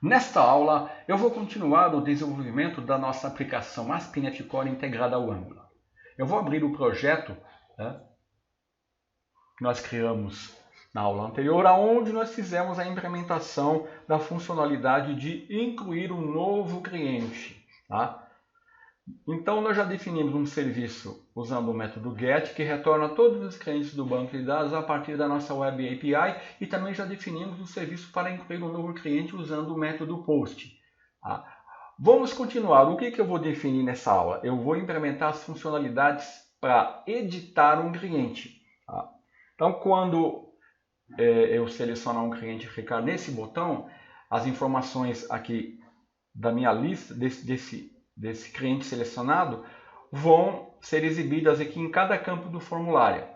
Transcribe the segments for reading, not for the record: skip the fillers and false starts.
Nesta aula, eu vou continuar o desenvolvimento da nossa aplicação ASP.NET Core integrada ao Angular. Eu vou abrir o projeto que nós criamos na aula anterior, onde nós fizemos a implementação da funcionalidade de incluir um novo cliente. Tá? Então, nós já definimos um serviço usando o método GET, que retorna todos os clientes do banco de dados a partir da nossa Web API, e também já definimos um serviço para incluir um novo cliente usando o método POST. Tá? Vamos continuar. O que eu vou definir nessa aula? Eu vou implementar as funcionalidades para editar um cliente. Tá? Então, quando eu selecionar um cliente e clicar nesse botão, as informações aqui da minha lista, desse cliente selecionado, vão ser exibidas aqui em cada campo do formulário.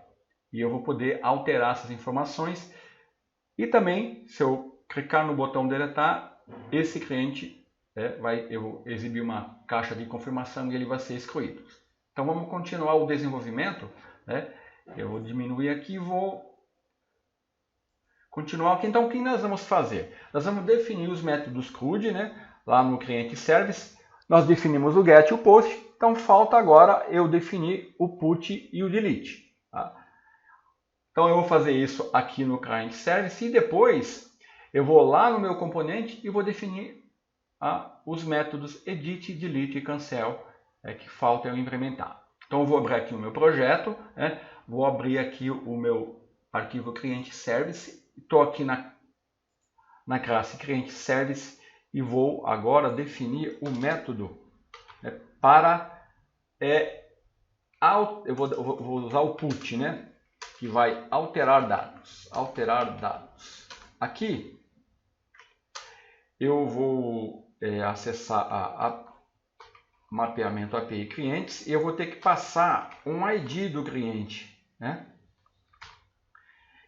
E eu vou poder alterar essas informações. E também, se eu clicar no botão deletar, esse cliente eu vou exibir uma caixa de confirmação e ele vai ser excluído. Então vamos continuar o desenvolvimento. Eu vou diminuir aqui e vou continuar aqui. Então o que nós vamos fazer? Nós vamos definir os métodos CRUD, lá no cliente service. Nós definimos o GET e o POST, então falta agora eu definir o PUT e o DELETE. Tá? Então eu vou fazer isso aqui no cliente service e depois eu vou lá no meu componente e vou definir os métodos edit, delete e cancel que falta eu implementar. Então eu vou abrir aqui o meu projeto, vou abrir aqui o meu arquivo cliente service, estou aqui na classe cliente service e vou agora definir o método para eu vou usar o put, que vai alterar dados. Aqui eu vou acessar a mapeamento API clientes e eu vou ter que passar um ID do cliente,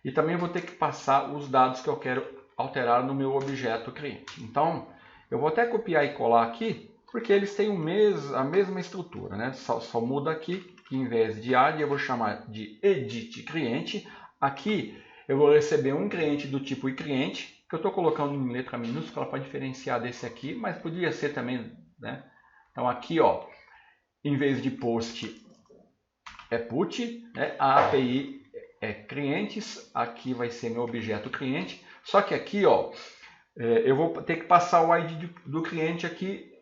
E também vou ter que passar os dados que eu quero alterar no meu objeto cliente. Então, eu vou até copiar e colar aqui, porque eles têm a mesma estrutura, Só muda aqui, que em vez de add eu vou chamar de edit cliente. Aqui eu vou receber um cliente do tipo cliente, que eu estou colocando em letra minúscula para diferenciar desse aqui, mas podia ser também, Então aqui, em vez de post é put, a API é clientes, aqui vai ser meu objeto cliente, só que aqui, eu vou ter que passar o ID do cliente aqui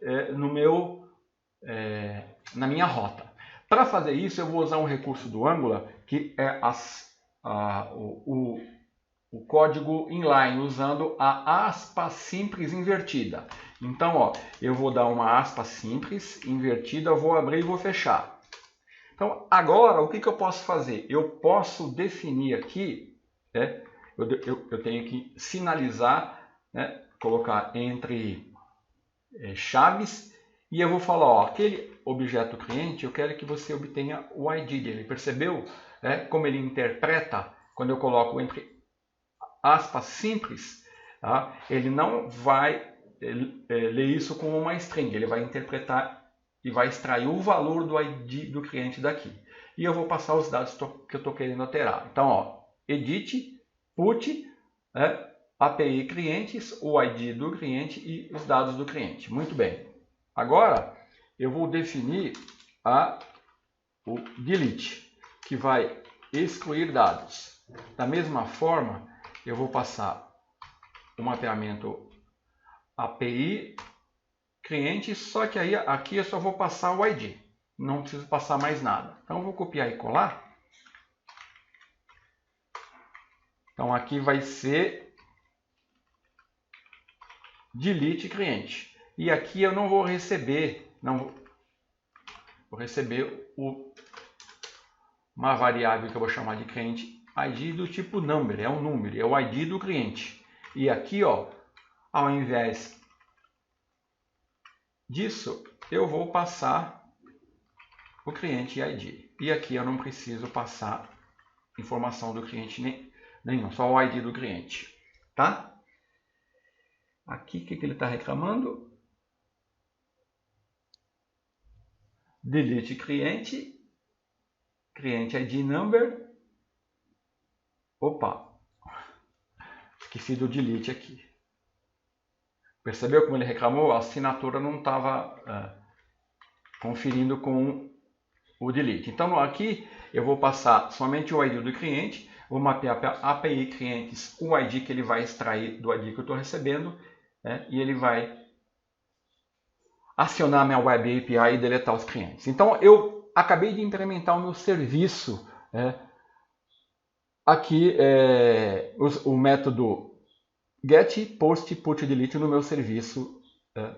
na minha rota. Para fazer isso, eu vou usar um recurso do Angular, que é o código inline, usando a aspa simples invertida. Então, eu vou dar uma aspa simples invertida, eu vou abrir e vou fechar. Então, agora, o que eu posso fazer? Eu posso definir aqui, eu tenho que sinalizar, colocar entre chaves, e eu vou falar, aquele objeto cliente, eu quero que você obtenha o ID dele. Percebeu como ele interpreta quando eu coloco entre aspas simples? Tá? Ele não vai ler isso como uma string, ele vai interpretar e vai extrair o valor do ID do cliente daqui. E eu vou passar os dados que eu estou querendo alterar. Então, edit, put, API clientes, o ID do cliente e os dados do cliente. Muito bem. Agora, eu vou definir o delete, que vai excluir dados. Da mesma forma, eu vou passar o mapeamento API cliente, só que aí aqui eu só vou passar o ID. Não preciso passar mais nada. Então, eu vou copiar e colar. Então, aqui vai ser delete cliente. E aqui eu não vou receber, vou receber uma variável que eu vou chamar de cliente ID do tipo number, é um número, é o ID do cliente. E aqui, ao invés disso, eu vou passar o cliente ID. E aqui eu não preciso passar informação do cliente nenhum, só o ID do cliente. Tá? Aqui, o que ele está reclamando? Delete cliente, cliente ID number. Opa, esqueci do delete aqui. Percebeu como ele reclamou? A assinatura não estava conferindo com o delete. Então aqui eu vou passar somente o ID do cliente, vou mapear para a API clientes o ID que ele vai extrair do ID que eu estou recebendo, né? E ele vai acionar a minha Web API e deletar os clientes. Então eu acabei de implementar o meu serviço, aqui o método get, post, put, delete no meu serviço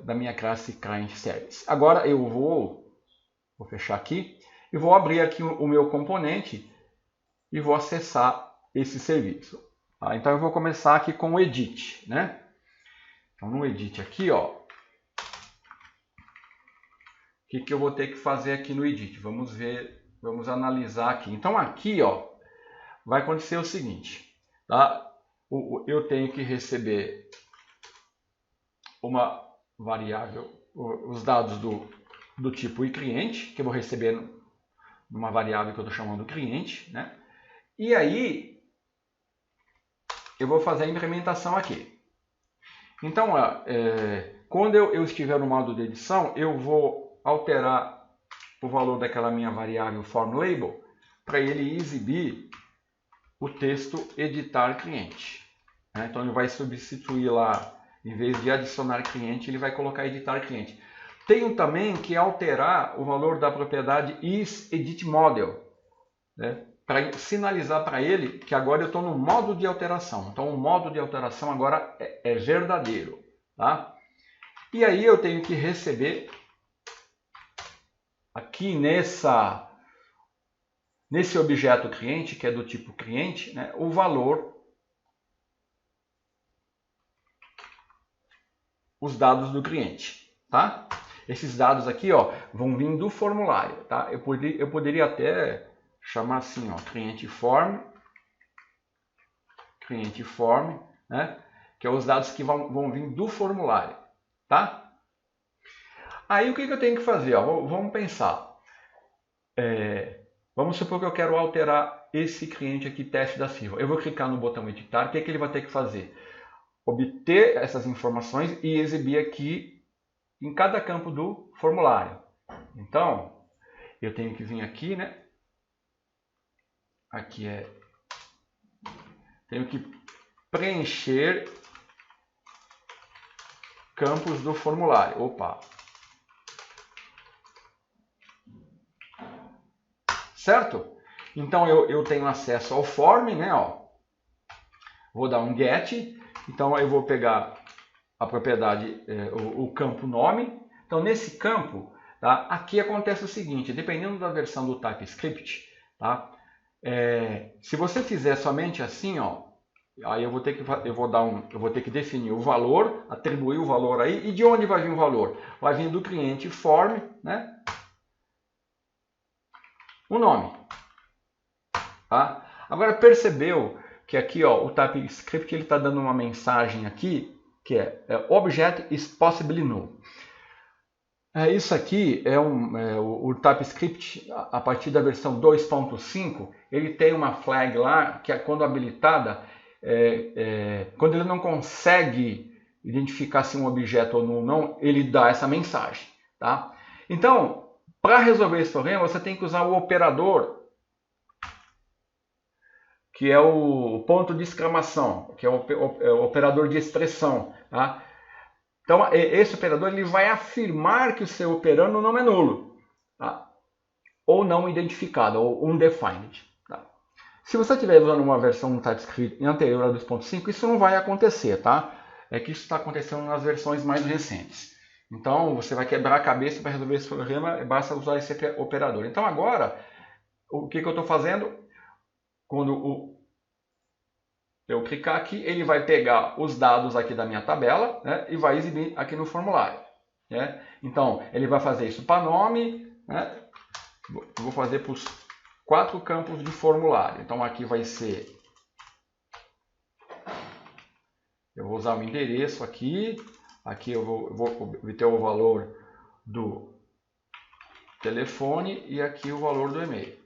da minha classe Client Service. Agora eu vou fechar aqui e vou abrir aqui o meu componente e vou acessar esse serviço. Tá? Então eu vou começar aqui com o edit, né? Então no edit aqui, ó, o que eu vou ter que fazer aqui no edit? Vamos ver, vamos analisar aqui. Então aqui, ó, vai acontecer o seguinte, tá? Eu tenho que receber uma variável, os dados do tipo iClient, que eu vou receber numa variável que eu estou chamando cliente, né? E aí eu vou fazer a implementação aqui. Então, quando eu estiver no modo de edição, eu vou alterar o valor daquela minha variável formLabel para ele exibir o texto editar cliente. Né? Então ele vai substituir lá, em vez de adicionar cliente, ele vai colocar editar cliente. Tenho também que alterar o valor da propriedade isEditModel, né? Para sinalizar para ele que agora eu estou no modo de alteração. Então o modo de alteração agora é verdadeiro. Tá? E aí eu tenho que receber aqui nesse objeto cliente, que é do tipo cliente, né, o valor, os dados do cliente. Tá? Esses dados aqui, ó, vão vir do formulário. Tá? Eu poderia até chamar assim, ó, cliente form, né, que é os dados que vão vir do formulário. Tá? Aí o que eu tenho que fazer? Ó, vamos pensar. Vamos supor que eu quero alterar esse cliente aqui, teste da Silva. Eu vou clicar no botão editar. O que ele vai ter que fazer? Obter essas informações e exibir aqui em cada campo do formulário. Então, eu tenho que vir aqui, né? Aqui tenho que preencher campos do formulário. Opa! Certo? Então eu tenho acesso ao form, né? Ó. Vou dar um get. Então eu vou pegar a propriedade, o campo nome. Então nesse campo, tá? Aqui acontece o seguinte, dependendo da versão do TypeScript, tá? Se você fizer somente assim, ó, aí eu vou ter que definir o valor, atribuir o valor aí. E de onde vai vir o valor? Vai vir do cliente form, né? O nome. Tá? Agora percebeu que aqui, ó, o TypeScript ele está dando uma mensagem aqui que é Object is possibly null. Isso aqui o TypeScript, a partir da versão 2.5, ele tem uma flag lá que quando habilitada, quando ele não consegue identificar se um objeto ou não, ele dá essa mensagem. Tá? Então, para resolver esse problema, você tem que usar o operador, que é o ponto de exclamação, que é o operador de expressão. Tá? Então, esse operador ele vai afirmar que o seu operando não é nulo, tá? Ou não identificado, ou undefined. Tá? Se você estiver usando uma versão do TypeScript anterior a 2.5, isso não vai acontecer. Tá? É que isso está acontecendo nas versões mais recentes. Então, você vai quebrar a cabeça para resolver esse problema, basta usar esse operador. Então, agora, o que eu estou fazendo? Quando eu clicar aqui, ele vai pegar os dados aqui da minha tabela, né, e vai exibir aqui no formulário. Né? Então, ele vai fazer isso para nome, né? Vou fazer para os 4 campos de formulário. Então, aqui vai ser... Eu vou usar o endereço aqui. Aqui eu vou obter o valor do telefone e aqui o valor do e-mail.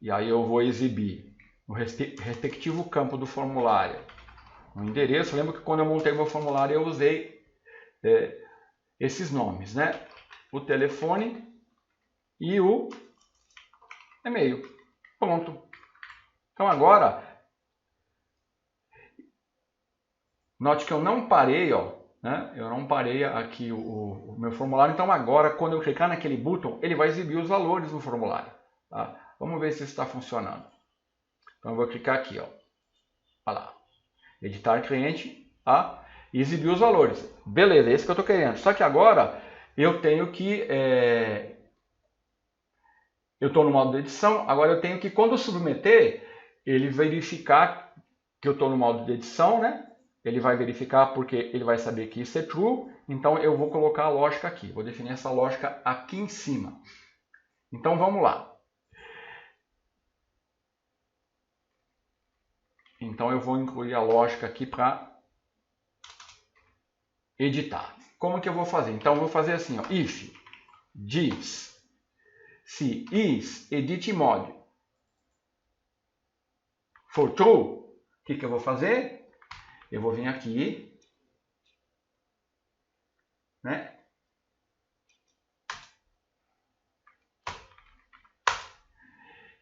E aí eu vou exibir no respectivo campo do formulário um endereço. Lembra que quando eu montei meu formulário eu usei esses nomes, né? O telefone e o e-mail. Pronto. Então agora, note que eu não parei, ó, né? Eu não parei aqui o meu formulário. Então agora, quando eu clicar naquele botão, ele vai exibir os valores do formulário. Tá? Vamos ver se isso está funcionando. Então eu vou clicar aqui, ó. Olha lá. Editar cliente, tá? E exibir os valores. Beleza, é esse que eu estou querendo. Só que agora eu tenho que... eu estou no modo de edição, agora eu tenho que, quando eu submeter, ele verificar que eu estou no modo de edição, né? Ele vai verificar porque ele vai saber que isso é true. Então eu vou colocar a lógica aqui. Vou definir essa lógica aqui em cima. Então vamos lá. Então eu vou incluir a lógica aqui para editar. Como que eu vou fazer? Então eu vou fazer assim, ó, if diz se is edit mode for true, o que eu vou fazer? Eu vou vir aqui, né?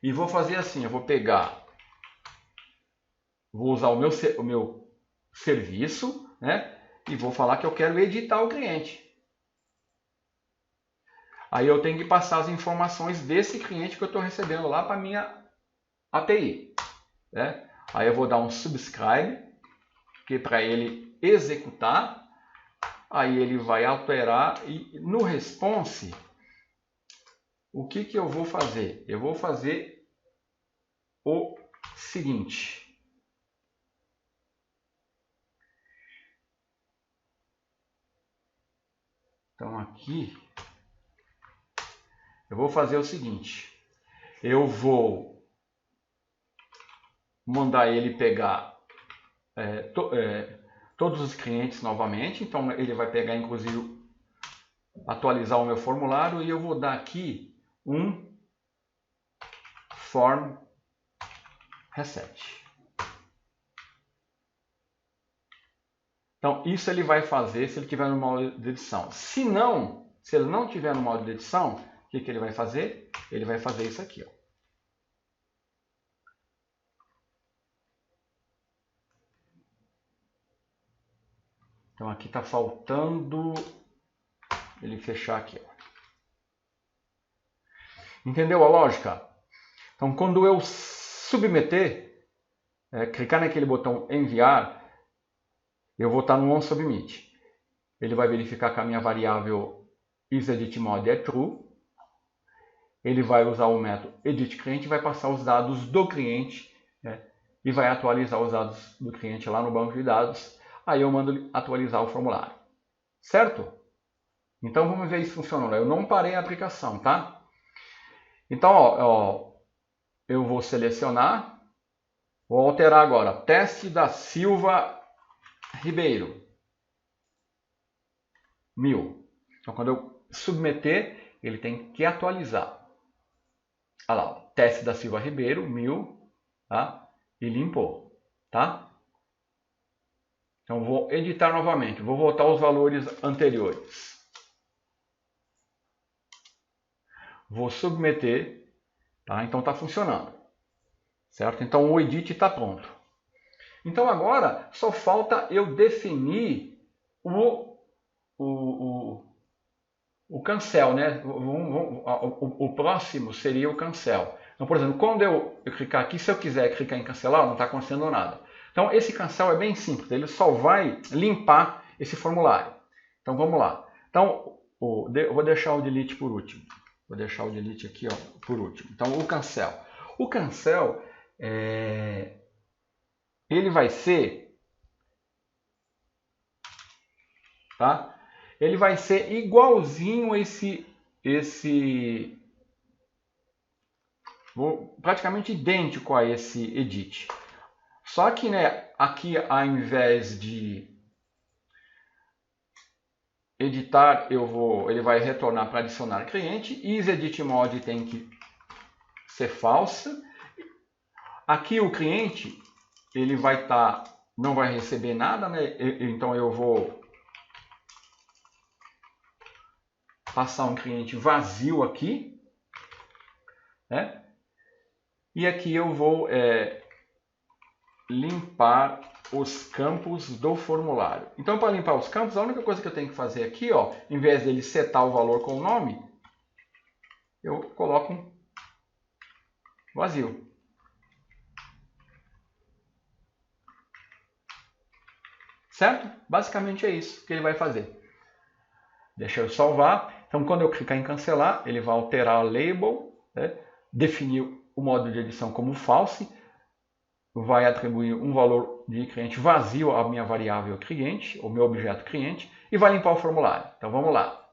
E vou fazer assim, eu vou pegar, vou usar o meu serviço, né? E vou falar que eu quero editar o cliente. Aí eu tenho que passar as informações desse cliente que eu estou recebendo lá para a minha API. Né? Aí eu vou dar um subscribe, que é para ele executar. Aí ele vai alterar e no response, o que eu vou fazer? Eu vou fazer o seguinte. Então aqui, eu vou fazer o seguinte. Eu vou mandar ele pegar todos os clientes novamente. Então ele vai pegar, inclusive, atualizar o meu formulário. E eu vou dar aqui um form reset. Então isso ele vai fazer se ele tiver no modo de edição. Se ele não tiver no modo de edição, o que ele vai fazer? Ele vai fazer isso aqui, ó. Então aqui está faltando ele fechar aqui, ó. Entendeu a lógica? Então quando eu submeter, clicar naquele botão enviar, eu vou estar no onSubmit. Ele vai verificar que a minha variável isEditMode é true. Ele vai usar o método editClient e vai passar os dados do cliente, né, e vai atualizar os dados do cliente lá no banco de dados. Aí eu mando atualizar o formulário. Certo? Então vamos ver isso funcionando. Eu não parei a aplicação, tá? Então, ó, eu vou selecionar, vou alterar agora. Teste da Silva Ribeiro. 1000. Então quando eu submeter, ele tem que atualizar. Olha lá, teste da Silva Ribeiro, 1000, tá? E limpou, tá? Então vou editar novamente, vou voltar aos valores anteriores. Vou submeter, tá? Então está funcionando, certo? Então o edit está pronto. Então agora só falta eu definir o cancel, né? O próximo seria o cancel. Então, por exemplo, quando eu clicar aqui, se eu quiser clicar em cancelar, não está acontecendo nada. Então, esse cancel é bem simples, ele só vai limpar esse formulário. Então, vamos lá. Então, eu vou deixar o delete por último. Vou deixar o delete aqui, ó, por último. Então, o cancel. O cancel, ele vai ser, tá? Ele vai ser igualzinho praticamente idêntico a esse edit. Só que, né, aqui ao invés de editar, ele vai retornar para adicionar cliente. isEditMode tem que ser falsa. Aqui o cliente, ele vai estar não vai receber nada, né? Então eu vou passar um cliente vazio aqui, né? E aqui eu vou limpar os campos do formulário. Então, para limpar os campos, a única coisa que eu tenho que fazer aqui, ó, em vez dele setar o valor com o nome, eu coloco um vazio. Certo? Basicamente é isso que ele vai fazer. Deixa eu salvar. Então, quando eu clicar em cancelar, ele vai alterar a label, né? Definir o modo de edição como false, vai atribuir um valor de cliente vazio à minha variável cliente, o meu objeto cliente, e vai limpar o formulário. Então, vamos lá.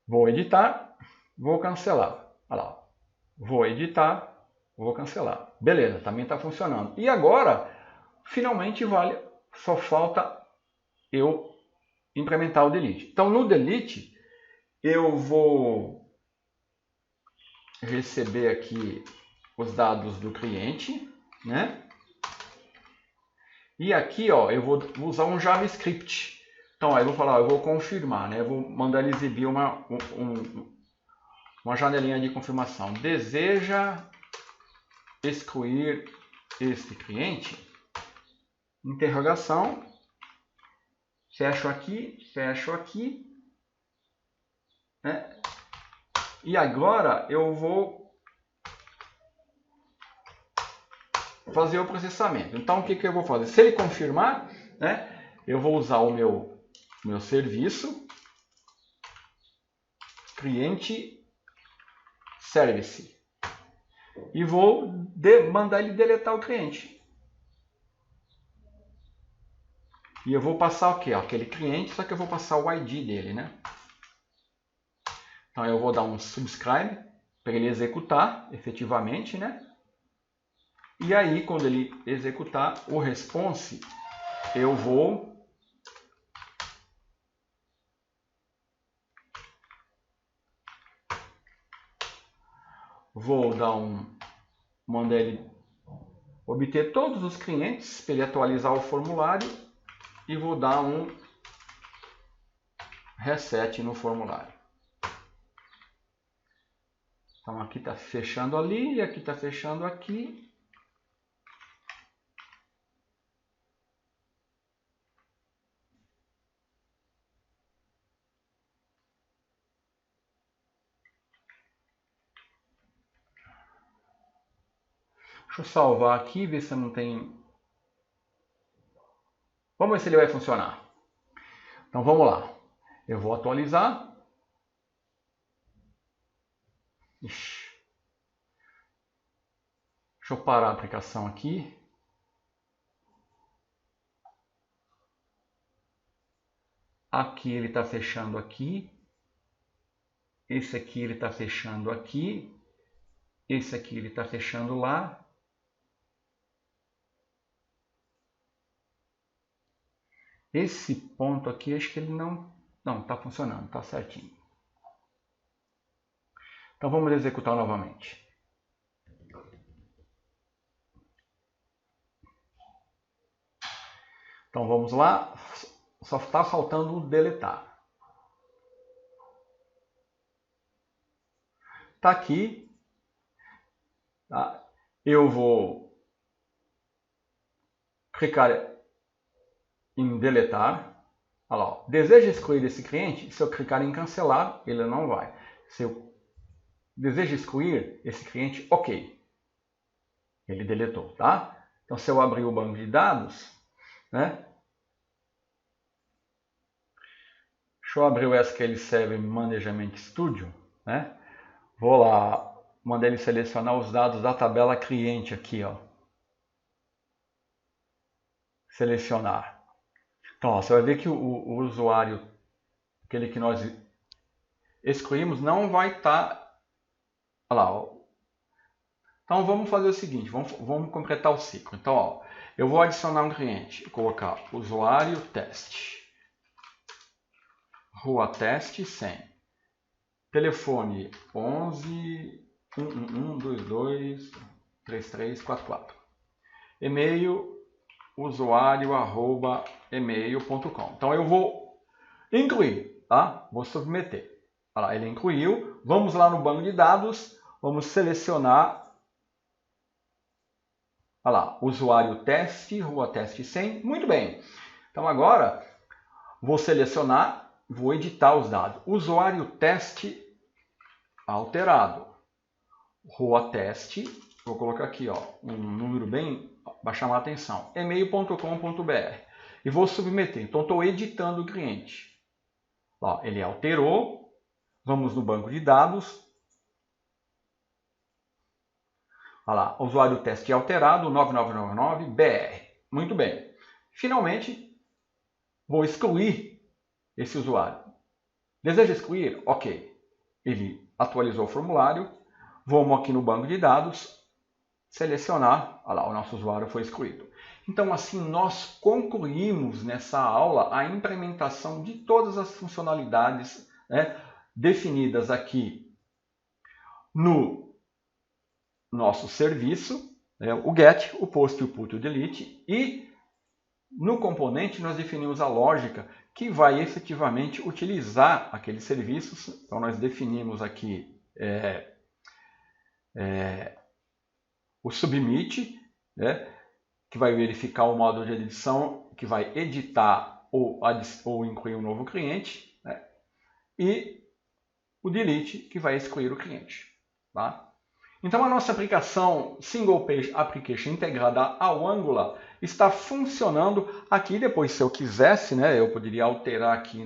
Vou editar, vou cancelar. Olha lá. Vou editar, vou cancelar. Beleza, também está funcionando. E agora, finalmente, só falta eu implementar o delete. Então, no delete, eu vou receber aqui os dados do cliente, né? E aqui, ó, eu vou usar um JavaScript. Então, ó, eu vou falar, eu vou confirmar, né? Eu vou mandar ele exibir uma janelinha de confirmação. Deseja excluir este cliente? Interrogação. Fecho aqui, né? E agora eu vou fazer o processamento. Então, o que eu vou fazer? Se ele confirmar, né, eu vou usar o meu serviço, cliente service, e vou mandar ele deletar o cliente. E eu vou passar o quê? Aquele cliente, só que eu vou passar o ID dele, né? Então, eu vou dar um subscribe para ele executar efetivamente, né? E aí, quando ele executar o response, eu vou dar mandar ele obter todos os clientes para ele atualizar o formulário e vou dar um reset no formulário. Então aqui está fechando ali e aqui está fechando aqui. Deixa eu salvar aqui, ver se não tem... Vamos ver se ele vai funcionar. Então vamos lá. Eu vou atualizar. Ixi. Deixa eu parar a aplicação aqui. Aqui ele está fechando aqui. Esse aqui ele está fechando aqui. Esse aqui ele está fechando lá. Esse ponto aqui, acho que ele não está funcionando, está certinho. Então vamos executar novamente. Então vamos lá, só está faltando o deletar. Está aqui, tá? Eu vou clicar em deletar. Olha lá, ó. Deseja excluir esse cliente? Se eu clicar em cancelar, ele não vai. Se eu desejo excluir esse cliente, ok. Ele deletou, tá? Então, se eu abrir o banco de dados, né? Deixa eu abrir o SQL Server Management Studio, né? Vou lá, mandar ele selecionar os dados da tabela cliente aqui, ó. Selecionar. Então, ó, você vai ver que o usuário, aquele que nós excluímos, não vai estar... Olha lá, ó. Então, vamos fazer o seguinte, vamos completar o ciclo. Então, ó, eu vou adicionar um cliente, vou colocar usuário teste, rua teste 100, telefone 11 111 22 3344, e-mail usuário@email.com. Então eu vou incluir, tá? Vou submeter. Olha lá, ele incluiu. Vamos lá no banco de dados, vamos selecionar. Olha lá, usuário teste, rua teste 100. Muito bem. Então agora vou selecionar, vou editar os dados. Usuário teste alterado. Rua teste, vou colocar aqui ó, um número bem para chamar a atenção. email.com.br. E vou submeter. Então estou editando o cliente. Ó, ele alterou. Vamos no banco de dados. Olha lá, usuário teste alterado, 9999BR. Muito bem. Finalmente, vou excluir esse usuário. Deseja excluir? Ok. Ele atualizou o formulário. Vamos aqui no banco de dados, selecionar. Olha lá, o nosso usuário foi excluído. Então, assim, nós concluímos nessa aula a implementação de todas as funcionalidades, né, definidas aqui no nosso serviço, né, o GET, o POST, o PUT e o DELETE, e no componente nós definimos a lógica que vai efetivamente utilizar aqueles serviços. Então nós definimos aqui o submit, né, que vai verificar o módulo de edição, que vai editar ou incluir um novo cliente, né, e o delete, que vai excluir o cliente. Tá? Então a nossa aplicação Single Page Application integrada ao Angular está funcionando aqui. Depois, se eu quisesse, né, eu poderia alterar aqui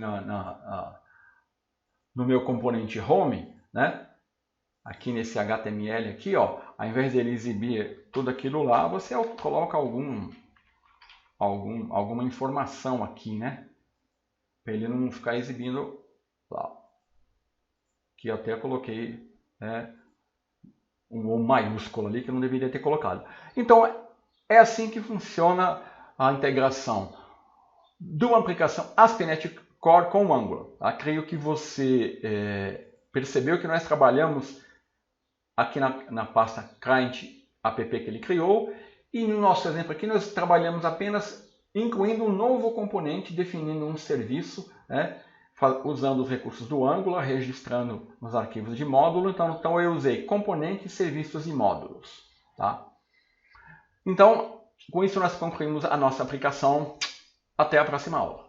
no meu componente Home, né, aqui nesse HTML aqui, ó, ao invés dele exibir tudo aquilo lá, você coloca alguma informação aqui, né, para ele não ficar exibindo lá. Que eu até coloquei, né, um maiúsculo ali que eu não deveria ter colocado. Então, é assim que funciona a integração de uma aplicação ASP.NET Core com o Angular. Tá? Creio que você percebeu que nós trabalhamos aqui na pasta client app que ele criou, e no nosso exemplo aqui nós trabalhamos apenas incluindo um novo componente, definindo um serviço, né, usando os recursos do Angular, registrando nos arquivos de módulo. Então eu usei componentes, serviços e módulos. Tá? Então, com isso nós concluímos a nossa aplicação. Até a próxima aula.